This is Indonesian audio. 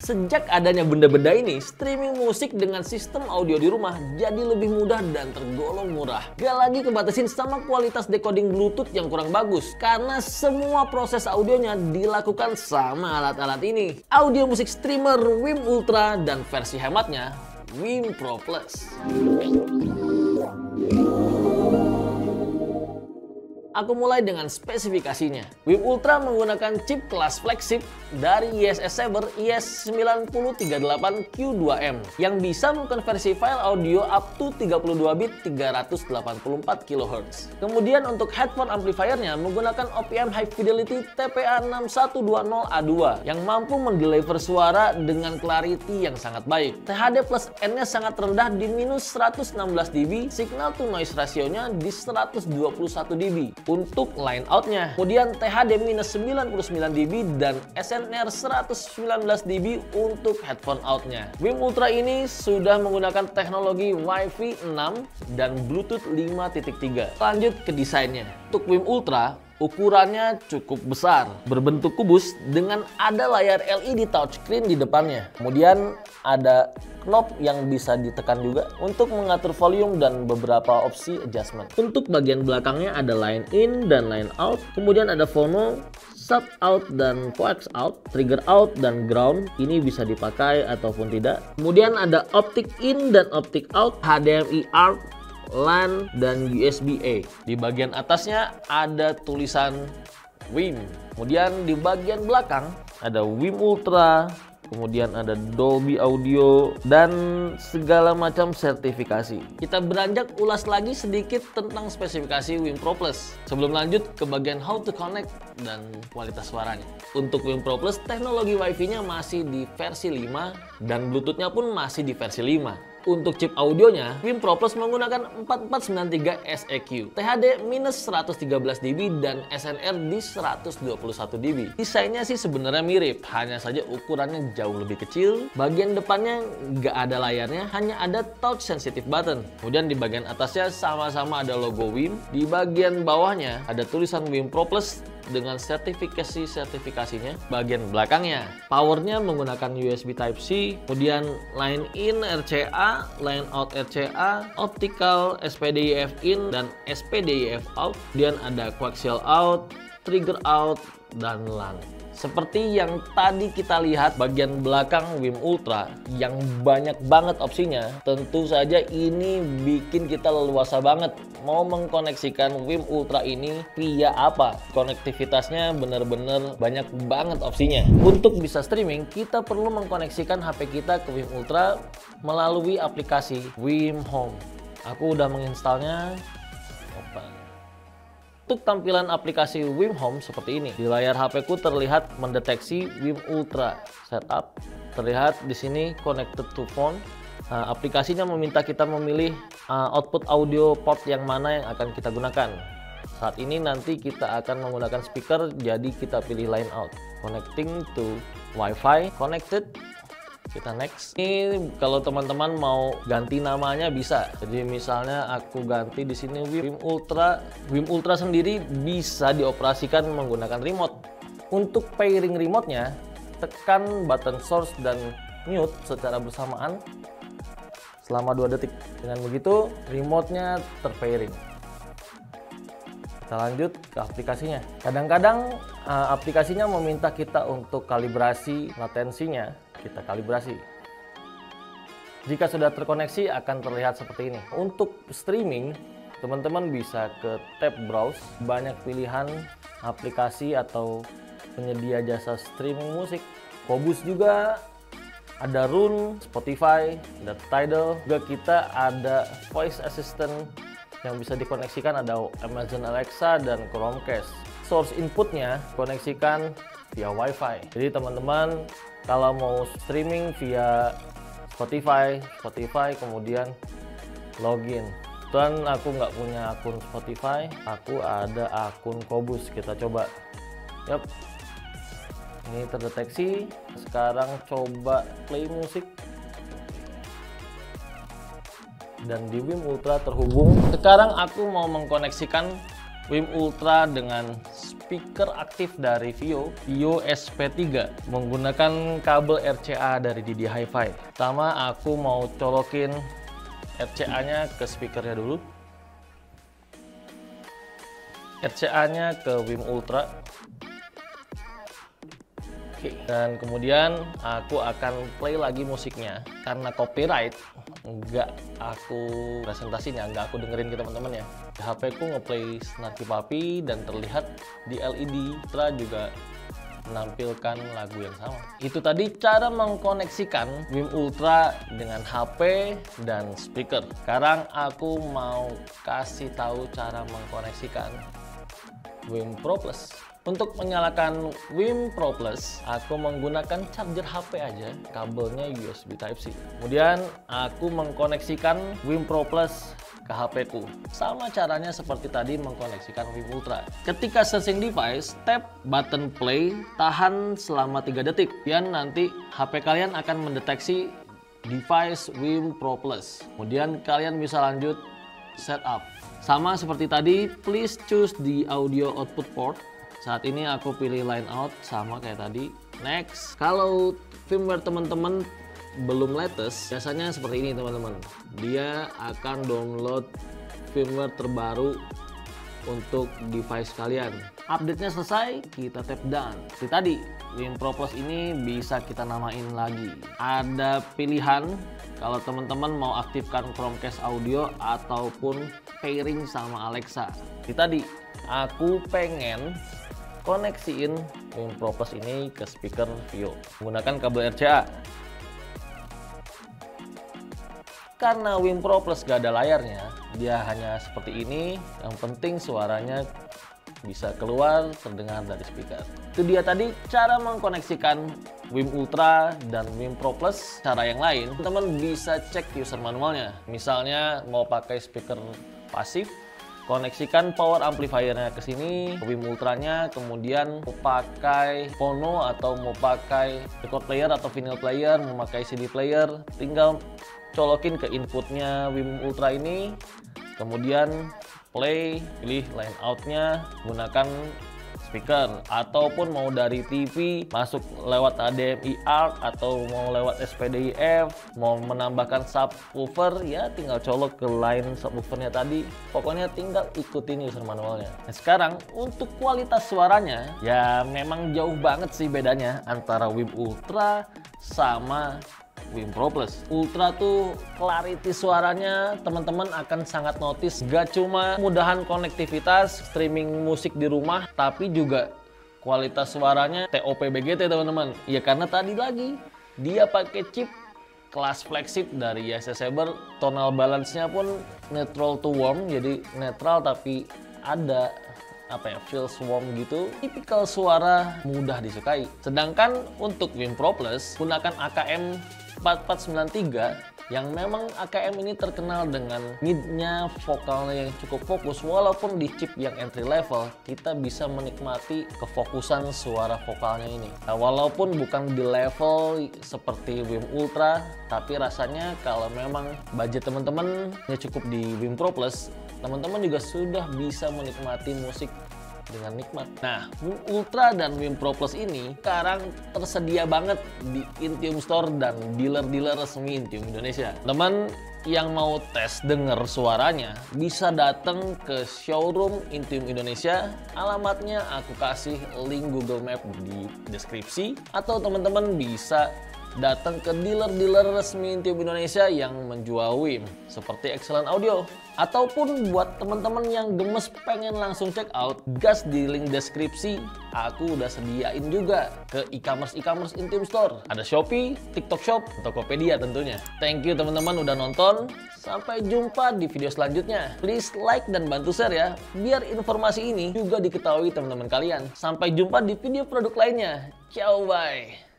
Sejak adanya benda-benda ini, streaming musik dengan sistem audio di rumah jadi lebih mudah dan tergolong murah. Gak lagi kebatasin sama kualitas decoding Bluetooth yang kurang bagus, karena semua proses audionya dilakukan sama alat-alat ini. Audio musik streamer Wim Ultra dan versi hematnya Wim Pro Plus. Aku mulai dengan spesifikasinya. Wim Ultra menggunakan chip kelas flagship dari ESS Saber ES9038Q2M yang bisa mengkonversi file audio up to 32 bit 384 kHz. Kemudian untuk headphone amplifiernya menggunakan OPM High Fidelity TPA6120A2 yang mampu mendeliver suara dengan clarity yang sangat baik. THD plus N-nya sangat rendah di minus 116 dB, signal to noise ratio-nya di 121 dB. Untuk line out-nya. Kemudian THD minus 99 dB dan SNR 119 dB untuk headphone out-nya. Wim Ultra ini sudah menggunakan teknologi Wi-Fi 6 dan Bluetooth 5.3. Lanjut ke desainnya. Untuk Wim Ultra, ukurannya cukup besar, berbentuk kubus dengan ada layar LED touchscreen di depannya. Kemudian ada knob yang bisa ditekan juga untuk mengatur volume dan beberapa opsi adjustment. Untuk bagian belakangnya ada line in dan line out. Kemudian ada phono, sub out dan coax out, trigger out dan ground. Ini bisa dipakai ataupun tidak. Kemudian ada optic in dan optic out, HDMI out, LAN dan USB-A. Di bagian atasnya ada tulisan Wim. Kemudian di bagian belakang ada Wim Ultra. Kemudian ada Dolby Audio dan segala macam sertifikasi. Kita beranjak ulas lagi sedikit tentang spesifikasi Wim Pro Plus sebelum lanjut ke bagian how to connect dan kualitas suaranya. Untuk Wim Pro Plus, teknologi Wi-Fi-nya masih di versi 5 dan Bluetooth-nya pun masih di versi 5. Untuk chip audionya, Wim Pro Plus menggunakan 4493 SEQ, THD minus 113 dB dan SNR di 121 dB. Desainnya sih sebenarnya mirip, hanya saja ukurannya jauh lebih kecil. Bagian depannya nggak ada layarnya, hanya ada touch sensitive button. Kemudian di bagian atasnya sama-sama ada logo Wim. Di bagian bawahnya ada tulisan Wim Pro Plus dengan sertifikasinya. Bagian belakangnya, powernya menggunakan USB Type-C, kemudian line in RCA, line out RCA, optical SPDIF in dan SPDIF out. Kemudian ada coaxial out, trigger out, dan LAN. Seperti yang tadi kita lihat bagian belakang Wim Ultra yang banyak banget opsinya, tentu saja ini bikin kita leluasa banget mau mengkoneksikan Wim Ultra ini via apa. Konektivitasnya bener-bener banyak banget opsinya. Untuk bisa streaming, kita perlu mengkoneksikan HP kita ke Wim Ultra melalui aplikasi Wim Home. Aku udah menginstalnya. Untuk tampilan aplikasi Wim Home seperti ini. Di layar HP ku terlihat mendeteksi Wim Ultra setup. Terlihat di sini connected to phone. Nah, aplikasinya meminta kita memilih output audio port yang mana yang akan kita gunakan. Saat ini nanti kita akan menggunakan speaker, jadi kita pilih line out. Connecting to Wi-Fi, connected. Kita next. Ini kalau teman-teman mau ganti namanya bisa. Jadi misalnya aku ganti di sini Wim Ultra. Wim Ultra sendiri bisa dioperasikan menggunakan remote. Untuk pairing remote-nya, tekan button source dan mute secara bersamaan selama 2 detik. Dengan begitu, remote-nya terpairing. Kita lanjut ke aplikasinya. Kadang-kadang aplikasinya meminta kita untuk kalibrasi latensinya. Kita kalibrasi. Jika sudah terkoneksi akan terlihat seperti ini. Untuk streaming, teman-teman bisa ke tab browse, banyak pilihan aplikasi atau penyedia jasa streaming musik. Qobuz juga, ada Roon, Spotify, ada Tidal. Juga kita ada voice assistant yang bisa dikoneksikan, ada Amazon Alexa dan Chromecast. Source inputnya koneksikan via Wi-Fi. Jadi teman-teman kalau mau streaming via Spotify kemudian login. Dan aku nggak punya akun Spotify, aku ada akun Qobuz. Kita coba. Yap. Ini terdeteksi. Sekarang coba play musik. Dan di Wim Ultra terhubung. Sekarang aku mau mengkoneksikan Wim Ultra dengan speaker aktif dari Vio SP3 menggunakan kabel RCA dari Didi Hi-Fi. Pertama aku mau colokin RCA-nya ke speakernya dulu. RCA-nya ke Wim Ultra. Oke, dan kemudian aku akan play lagi musiknya. Karena copyright, nggak aku presentasinya, nggak aku dengerin ke teman-teman ya. Di HP ku ngeplay Snarky Puppy dan terlihat di LED Ultra juga menampilkan lagu yang sama. Itu tadi cara mengkoneksikan Wim Ultra dengan HP dan speaker. Sekarang aku mau kasih tahu cara mengkoneksikan Wim Pro Plus. Untuk menyalakan Wim Pro Plus, aku menggunakan charger HP aja, kabelnya USB Type-C. Kemudian aku mengkoneksikan Wim Pro Plus ke HP ku. Sama caranya seperti tadi mengkoneksikan Wim Ultra. Ketika searching device, tap button play, tahan selama 3 detik. Dan nanti HP kalian akan mendeteksi device Wim Pro Plus. Kemudian kalian bisa lanjut setup. Sama seperti tadi, please choose the audio output port. Saat ini aku pilih line out sama kayak tadi. Next, kalau firmware teman-teman belum latest, biasanya seperti ini teman-teman. Dia akan download firmware terbaru untuk device kalian. Update-nya selesai, kita tap done. Seperti tadi, Wim Pro Plus ini bisa kita namain lagi. Ada pilihan kalau teman-teman mau aktifkan Chromecast audio ataupun pairing sama Alexa. Seperti tadi, aku pengen koneksiin Wim Pro Plus ini ke speaker Vio menggunakan kabel RCA. Karena Wim Pro Plus gak ada layarnya, dia hanya seperti ini. Yang penting suaranya bisa keluar terdengar dari speaker. Itu dia tadi cara mengkoneksikan Wim Ultra dan Wim Pro Plus. Cara yang lain, teman-teman bisa cek user manualnya. Misalnya mau pakai speaker pasif, koneksikan power amplifiernya ke sini, Wim Ultranya, kemudian mau pakai phono atau mau pakai record player atau vinyl player, mau pakai CD player, tinggal colokin ke inputnya Wim Ultra ini, kemudian play, pilih line outnya, gunakan speaker, ataupun mau dari TV masuk lewat HDMI ARC atau mau lewat SPDIF, mau menambahkan subwoofer ya tinggal colok ke line subwoofernya tadi. Pokoknya tinggal ikutin user manualnya. Nah, sekarang untuk kualitas suaranya ya memang jauh banget sih bedanya antara Wim Ultra sama Wim Pro Plus. Ultra tuh clarity suaranya teman-teman akan sangat notice. Gak cuma mudahan konektivitas streaming musik di rumah, tapi juga kualitas suaranya TOP BGT teman-teman. Ya karena tadi lagi dia pakai chip kelas flagship dari YSS Saber. Tonal balance-nya pun neutral to warm, jadi netral tapi ada feels warm gitu. Tipikal suara mudah disukai. Sedangkan untuk Wim Pro Plus gunakan AKM 4493 yang memang AKM ini terkenal dengan mid-nya vokalnya yang cukup fokus. Walaupun di chip yang entry level kita bisa menikmati kefokusan suara vokalnya ini. Nah, walaupun bukan di level seperti Wim Ultra, tapi rasanya kalau memang budget teman-teman ya cukup di Wim Pro Plus, teman-teman juga sudah bisa menikmati musik dengan nikmat. Nah, Wim Ultra dan Wim Pro Plus ini sekarang tersedia banget di Intium Store dan dealer-dealer resmi Intium Indonesia. Teman yang mau tes denger suaranya bisa datang ke showroom Intium Indonesia. Alamatnya aku kasih link Google Map di deskripsi, atau teman-teman bisa datang ke dealer-dealer resmi Intium Indonesia yang menjual Wim seperti Excellent Audio. Ataupun buat teman-teman yang gemes pengen langsung check out, gas di link deskripsi aku udah sediain juga ke e-commerce Intium Store. Ada Shopee, TikTok Shop, Tokopedia tentunya. Thank you teman-teman udah nonton. Sampai jumpa di video selanjutnya. Please like dan bantu share ya, biar informasi ini juga diketahui teman-teman kalian. Sampai jumpa di video produk lainnya. Ciao, bye.